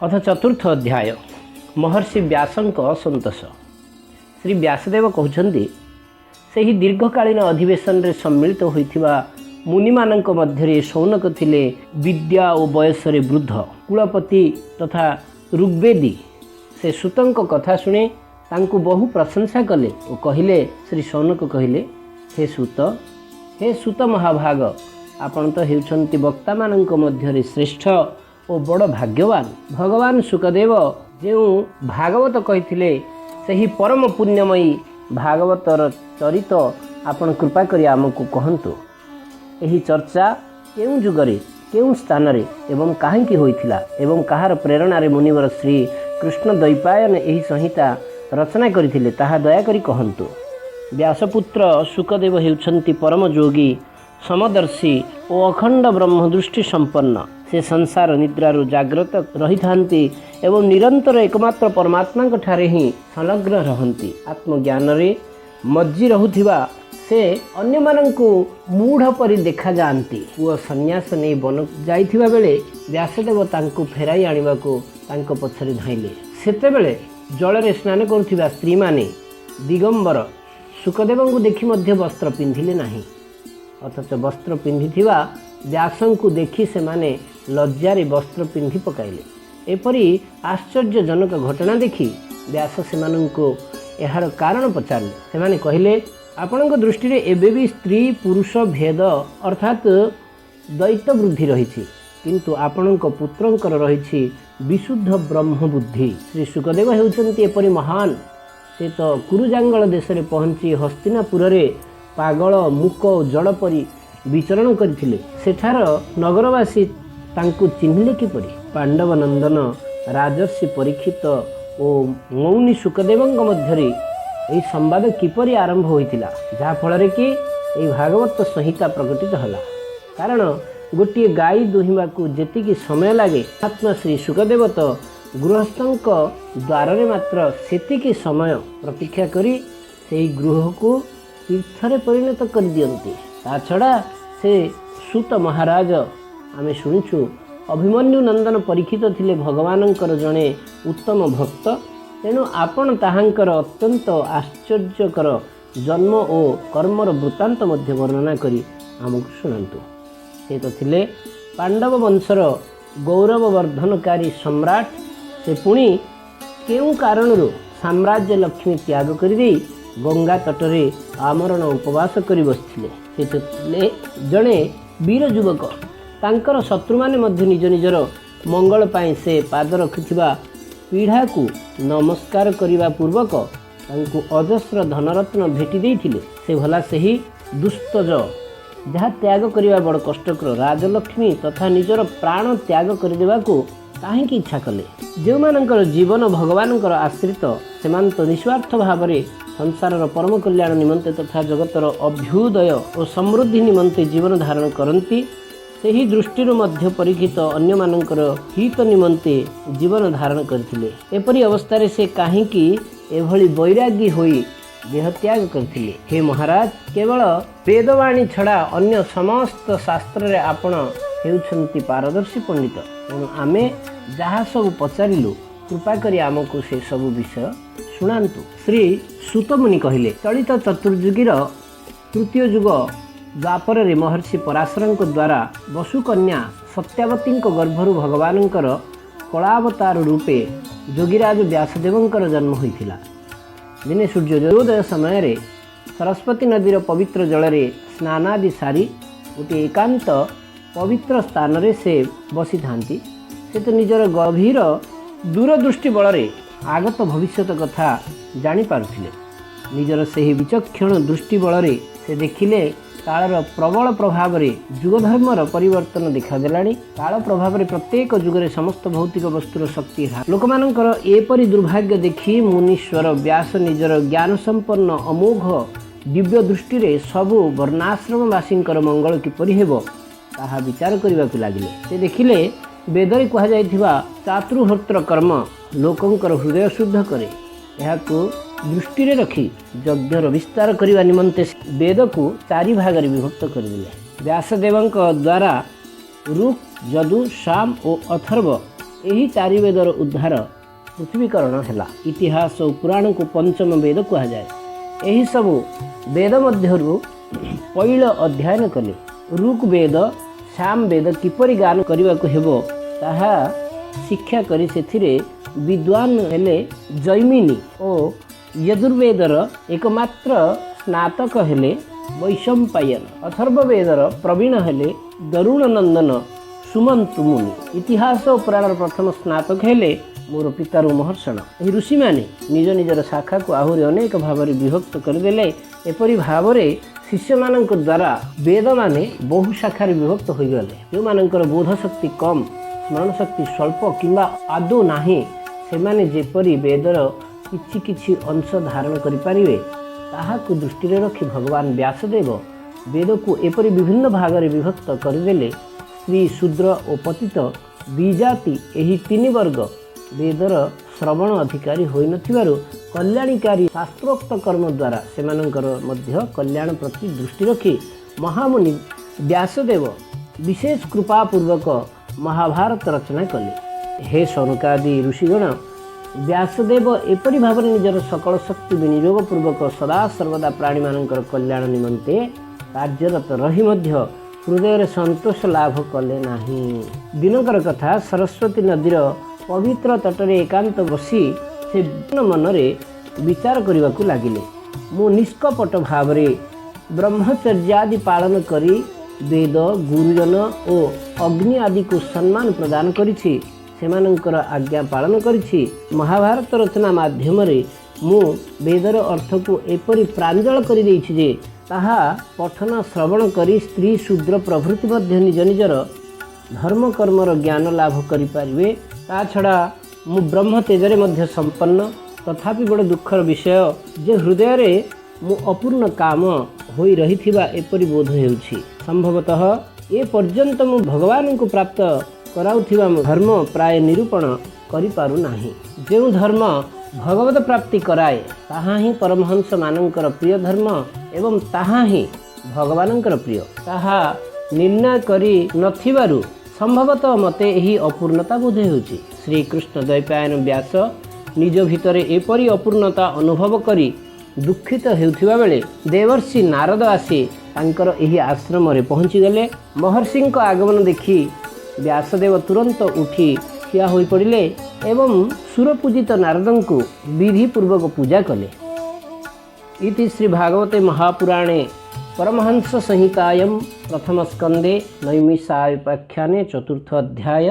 अथ चतुर्थ अध्याय महर्षि व्यासंक असंतोष। श्री व्यासदेव कहते से ही दीर्घकालीन अधिवेशन रे सम्मिलित होइथिबा मुनि मानक मध्य शौनक थिले विद्या और बयस वृद्ध कुलपति तथा ऋग्वेदी। से सूतंक कथा शुणे तांकु बहु प्रशंसा कले और कहले। श्री शौनक कहले, हे सूत महाभाग, आपण तो हेउछन्ति वक्ता मानक मध्य श्रेष्ठ और बड़ भाग्यवान। भगवान सुखदेव जो भागवत कही से परम पुण्यमयी भागवतर चरित आपण कृपा करी आमको कहतु। यही चर्चा केउं जुगरे केउं स्थान रे एवं काहेकि होइथिला एवं कहार प्रेरणा रे मुनिवर श्री कृष्ण द्वैपायन यही संहिता रचना करथिले ताहा दया करी कहतु। व्यासपुत्र सुखदेव हेउछन्ति परम जोगी, समदर्शी और अखंड ब्रह्मदृष्टि संपन्न। से संसार निद्रारु जाग्रत रही थांती एवं निरंतर एकमात्र परमात्मा ठारे ही संलग्न रहंती। आत्मज्ञान रे मज्जी रहुथिबा से अन्य मानंकु मूढ़ परि देखा जाती। पुओ सन्यास नहीं बन जाइथिबा बेले व्यासदेव तांकु फेराई आनिबाकु तांको पछरे धाइले। सेतेबेले जलरे स्नान करुथिबा स्त्री माने दिगंबर सुखदेवंकु देखि मध्य वस्त्र पिंधिले नाही, अथच वस्त्र पिंधिथिबा व्यासंकु देखि से माने लज्जारे वस्त्र पिंधि पकाइले। एपरी आश्चर्यजनक घटना देखि व्यास सेमानंकु एहार कारण पचारले। सेमाने कहिले, आपणक दृष्टि रे एबे भी स्त्री पुरुष भेद अर्थात द्वैत वृद्धि रहिछि, किंतु आपणक पुत्रंकर रहिछि विशुद्ध ब्रह्म बुद्धि। श्री सुखदेव हेउचन्ति एपरी महान। से तो कुरुजांगल देश रे पहुंची हस्तिनापुर रे पागल मुक जड़ परी विचरण करथिले। सेठार नगरवासी तांकु चिन्हिले किपरि? पांडव नंदन राजर्षि परीक्षित और मौनी सुखदेवंक मध्यरे यही संवाद किपरि आरंभ होइतिला, जहा फल कि यही भागवत संहिता प्रकटित हला। कारण गोटे गाई दुहिबाकू जेतिकी समय लागे, आत्मा श्री सुखदेव तो गृहस्थंक द्वार रे मात्र सेतिकी समय प्रतीक्षा करी सेही गृह को तीर्थरे परिणत कर दियंती। ता छड़ा से सूत महाराज आमे शुणुछु अभिमन्यु नंदन परीक्षित थिले भगवानंकर जणे उत्तम भक्त। तेणु आपण ताहांकर अत्यंत आश्चर्यकर जन्म और कर्मर वृत्तांत मध्य वर्णना करी आमको शुणांतु। से तो थिले पांडव वंशर गौरववर्धनकारी सम्राट। से पुणी केउ कारणरू साम्राज्य लक्ष्मी त्याग करी गंगा तटरे आमरण उपवास करी बसथिले। से थिले जणे वीर युवक। तांकर शत्रु माने मध्य निज निजर मंगल पाई से पाद रखिथिबा पीढ़ा को नमस्कार करिबा पूर्वक तांकु अजस्र धनरत्न भेटी देइथिले। से भला सही दुस्तज जहाँ त्याग करिबा बड़ कष्टकर राजलक्ष्मी तथा निजर प्राण त्याग करदेबाकू काहेकि इच्छा कले? जो मानकर जीवन भगवानकर आश्रित सेमान तो निस्वार्थ भावरे संसार परम कल्याण निमंते तथा जगतर अभ्युदय और समृद्धि निमंते जीवन धारण करती। सेही दृष्टि मध्य परीक्षित अन्य मानकर हित निमंते जीवन धारण करथिले। एपरी अवस्था से काहेकि एभली वैरागी होई देह त्याग करथिले? हे महाराज, केवल वेदवाणी छड़ा अन्य समस्त शास्त्र रे आपण हेउछन्ति पारदर्शी पंडित। तेणु आमे जहाँ सब पचारिलु कृपा करी आमको से सब विषय शुणांतु। श्री सूतमुनि कहले, चलित चतुर्युगीर तृतीय युग द्वापर रे महर्षि पराशरंक द्वारा वसुकन्या सत्यावती गर्भरु भगवानंकर कलावतार रूपे जोगीराज व्यासदेवंकर जन्म होइथिला। दिने सूर्योदय समय रे सरस्वती नदीर पवित्र जल रे स्नानादि सारी गोटे एकांत पवित्र स्थान रे से बसी थांती। से तो निजर गभीर दूरदृष्टि बल रे आगत भविष्यत कथा जानी पारुथिले। निजर सेही विचक्षण दृष्टि बल रे से देखिले कालर प्रबल प्रभाव रे युग धर्मर परिवर्तन देखा देलानी। काल प्रभाव रे प्रत्येक जुगरे समस्त भौतिक वस्तुर शक्ति लोकमानंकर एपरी दुर्भाग्य देखि मुनीश्वर व्यास निजर ज्ञान संपन्न अमोघ दिव्य दृष्टि रे सबु वर्णाश्रमवासींकर मंगल किपरि हेबो ताहा विचार करबाकू लागिले। से देखिले वेदरे कहा जाइथिबा चातुर्होत्र कर्म लोकंकर हृदय शुद्ध करे। एहाकू दृष्टि रे रखी यज्ञर विस्तार करने निमंते वेद को चारि भाग रे विभक्त करदिले। व्यासदेवंक द्वारा ऋक्, यजु, साम और अथर्व ଏହି ଚାରି ବେଦର ଉଦ୍ଧାର ପୃଥିବୀକରଣ ହେଲା। ଇତିହାସ ଓ ପୁରାଣକୁ ପଞ୍ଚମ ବେଦ କୁହାଯାଏ। ଏହି ସବୁ ବେଦ ମଧ୍ୟରୁ ପୈଳ ଅଧ୍ୟୟନ କଲେ ଋକ୍ ବେଦ ସାମ ବେଦ କିପରି ଗାନ କରିବାକୁ ହେବ ତାହା ଶିକ୍ଷା କରି ସେଥିରେ ବିଦ୍ୱାନ ହେଲେ ଜୈମିନୀ ଓ ଯଜୁର୍ବେଦର ଏକମାତ୍ର ସ୍ନାତକ ହେଲେ ବୈଶମ୍ପାୟନ। ଅଥର୍ବ ବେଦର ପ୍ରବୀଣ ହେଲେ ଦରୁଣ ନନ୍ଦନ ସୁମନ୍ତୁ ମୁନି। ଇତିହାସ ଓ ପୁରାଣର ପ୍ରଥମ ସ୍ନାତକ ହେଲେ ମୋର ପିତାରୁ ମହର୍ଷଣ। ଏହି ଋଷିମାନେ ନିଜ ନିଜର ଶାଖାକୁ ଆହୁରି ଅନେକ ଭାବରେ ବିଭକ୍ତ କରିଦେଲେ। ଏପରି ଭାବରେ ଶିଷ୍ୟମାନଙ୍କ ଦ୍ୱାରା ବେଦମାନେ ବହୁ ଶାଖାରେ ବିଭକ୍ତ ହୋଇଗଲେ। ଯେଉଁମାନଙ୍କର ବୋଧ ଶକ୍ତି କମ୍, ସ୍ମରଣ ଶକ୍ତି ସ୍ୱଳ୍ପ କିମ୍ବା ଆଦୌ ନାହିଁ, ସେମାନେ ଯେପରି ବେଦର କିଛି କିଛି ଅଂଶ ଧାରଣ କରିପାରିବେ ତାହାକୁ ଦୃଷ୍ଟିରେ ରଖି ଭଗବାନ ବ୍ୟାସଦେବ ବେଦକୁ ଏପରି ବିଭିନ୍ନ ଭାଗରେ ବିଭକ୍ତ କରିଦେଲେ। ସ୍ତ୍ରୀ, ଶୂଦ୍ର ଓ ପତିତ ଦ୍ୱିଜାତି ଏହି ତିନି ବର୍ଗ ବେଦର ଶ୍ରବଣ ଅଧିକାରୀ ହୋଇନଥିବାରୁ କଲ୍ୟାଣକାରୀ ଶାସ୍ତ୍ରୋକ୍ତ କର୍ମ ଦ୍ୱାରା ସେମାନଙ୍କର ମଧ୍ୟ କଲ୍ୟାଣ ପ୍ରତି ଦୃଷ୍ଟି ରଖି ମହାମୁନି ବ୍ୟାସଦେବ ବିଶେଷ କୃପାପୂର୍ବକ ମହାଭାରତ ରଚନା କଲେ। ହେ ଶୌନକାଦି ଋଷିଗଣ, ବ୍ୟାସଦେବ ଏପରି ଭାବରେ ନିଜର ସକଳ ଶକ୍ତି ବିନିଯୋଗ ପୂର୍ବକ ସଦାସର୍ବଦା ପ୍ରାଣୀମାନଙ୍କର କଲ୍ୟାଣ ନିମନ୍ତେ କାର୍ଯ୍ୟରତ ରହି ମଧ୍ୟ ହୃଦୟରେ ସନ୍ତୋଷ ଲାଭ କଲେ ନାହିଁ। ଦିନକର କଥା, ସରସ୍ୱତୀ ନଦୀର ପବିତ୍ର ତଟରେ ଏକାନ୍ତ ବସି ସେ ମନରେ ବିଚାର କରିବାକୁ ଲାଗିଲେ। ମୁଁ ନିଷ୍କପଟ ଭାବରେ ବ୍ରହ୍ମଚର୍ଯ୍ୟାଦି ପାଳନ କରି ବେଦ, ଗୁରୁଜନ ଓ ଅଗ୍ନି ଆଦିକୁ ସମ୍ମାନ ପ୍ରଦାନ କରିଛି। ସେମାନଙ୍କର ଆଜ୍ଞା ପାଳନ କରିଛି। ମହାଭାରତ ରଚନା ମାଧ୍ୟମରେ ମୁଁ ବେଦର ଅର୍ଥକୁ ଏପରି ପ୍ରାଞ୍ଜଳ କରିଦେଇଛି ଯେ ତାହା ପଠନ ଶ୍ରବଣ କରି ସ୍ତ୍ରୀ, ଶୂଦ୍ର ପ୍ରଭୃତି ମଧ୍ୟ ନିଜ ନିଜର ଧର୍ମକର୍ମର ଜ୍ଞାନ ଲାଭ କରିପାରିବେ। ତା ଛଡ଼ା ମୁଁ ବ୍ରହ୍ମ ତେଜରେ ମଧ୍ୟ ସମ୍ପନ୍ନ। ତଥାପି ବଡ଼ ଦୁଃଖର ବିଷୟ ଯେ ହୃଦୟରେ ମୁଁ ଅପୂର୍ଣ୍ଣ କାମ ହୋଇ ରହିଥିବା ଏପରି ବୋଧ ହେଉଛି। ସମ୍ଭବତଃ ଏ ପର୍ଯ୍ୟନ୍ତ ମୁଁ ଭଗବାନଙ୍କୁ ପ୍ରାପ୍ତ କରାଉଥିବା ଧର୍ମ ପ୍ରାୟ ନିରୂପଣ କରିପାରୁନାହିଁ। ଯେଉଁ ଧର୍ମ ଭଗବତ ପ୍ରାପ୍ତି କରାଏ ତାହା ହିଁ ପରମହଂସମାନଙ୍କର ପ୍ରିୟ ଧର୍ମ ଏବଂ ତାହା ହିଁ ଭଗବାନଙ୍କର ପ୍ରିୟ, ତାହା ନିର୍ଣ୍ଣୟ କରି ନଥିବାରୁ ସମ୍ଭବତଃ ମୋତେ ଏହି ଅପୂର୍ଣ୍ଣତା ବୋଧ ହେଉଛି। ଶ୍ରୀକୃଷ୍ଣ ଦ୍ୱୈପାୟନ ବ୍ୟାସ ନିଜ ଭିତରେ ଏପରି ଅପୂର୍ଣ୍ଣତା ଅନୁଭବ କରି ଦୁଃଖିତ ହେଉଥିବା ବେଳେ ଦେବର୍ଷି ନାରଦ ଆସି ତାଙ୍କର ଏହି ଆଶ୍ରମରେ ପହଞ୍ଚିଗଲେ। ମହର୍ଷିଙ୍କ ଆଗମନ ଦେଖି ବ୍ୟାସଦେବ ତୁରନ୍ତ ଉଠି ଠିଆ ହୋଇପଡ଼ିଲେ ଏବଂ ସୁରପୂଜିତ ନାରଦଙ୍କୁ ବିଧିପୂର୍ବକ ପୂଜା କଲେ। ଇତି ଶ୍ରୀ ଭାଗବତେ ମହାପୁରାଣେ परमहंस संहितायां प्रथम स्कंदे नैमिषारण्योपाख्याने चतुर्थ अध्याय।